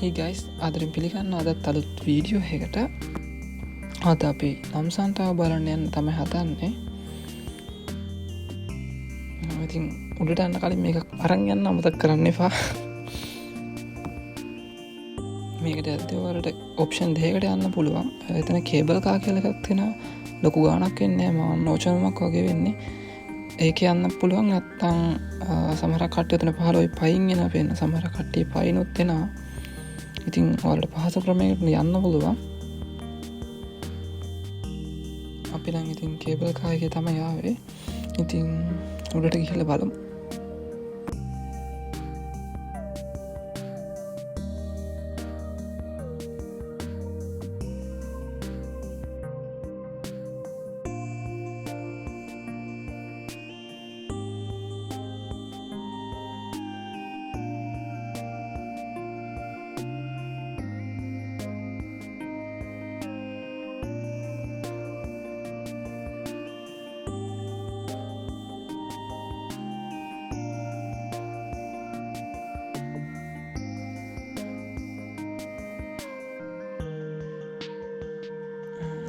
Hey guys, අදරින් පිළිගන්න අදත් අලුත් වීඩියෝ එකකට. අද අපි නම්සන්තාව බලන්න යන්න තමයි හදන්නේ. ඉතින් උඩට යන්න කලින් මේක අරන් යන්න අමතක කරන්න එපා. මේකට ඇද්දී ඔයාලට ඔප්ෂන් දෙකකට යන්න පුළුවන්. එතන කේබල් කා කියලා එකක් තියෙනවා. ලොකු ගාණක් වෙන්නේ නැහැ. මම නෝචනමක් වගේ වෙන්නේ. ඒක යන්න පුළුවන්. නැත්තම් සමහර කට්ටිය එතන පහළ ওই පයින් එන පේන සමහර කට්ටිය පයින්ොත් එනවා. ඉතින් ඔයාලට පහසු ක්‍රමයකට යන්න පුළුවන්. අපි නම් ඉතින් කේබල් කාර් එකේ තමයි ආවේ. ඉතින් උඩට ගිහලා බලමු.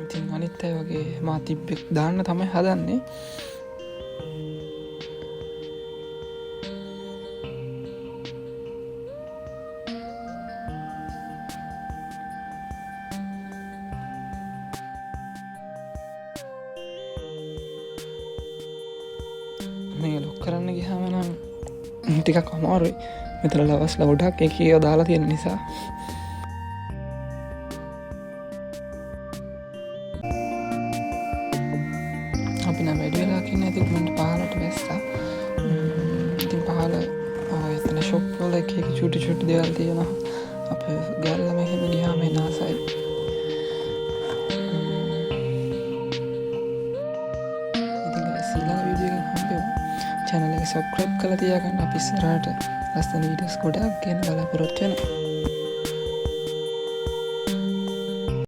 ඉතින් අනිත් අය වගේ මා තිබ්බෙක් දාන්න තමයි හදන්නේ. මේ ලොක් කරන්න ගියාම නම් ටිකක් අමාරුයි. මෙතන ලවස්ලා ගොඩක් එකේ දාලා තියෙන නිසා. අපි නම් වැඩි වෙලා කියන්නේ ඉතින් මිනිත් 15ට වැස්සා. ඉතින් 15 එතන ෂොප් වල එක චුටි දේවල් තියෙනවා. අපි ගෑල්ලා මෙහෙම ගියාම එනාසයි. ඉතින් ඊළඟ වීඩියෝ එකෙන් හම්බෙමු. channel එක subscribe කරලා තියාගන්න. අපි ඉස්සරහට ලස්සන වීඩියෝස් ගොඩක් ගෙන බලාපොරොත්තු වෙනවා.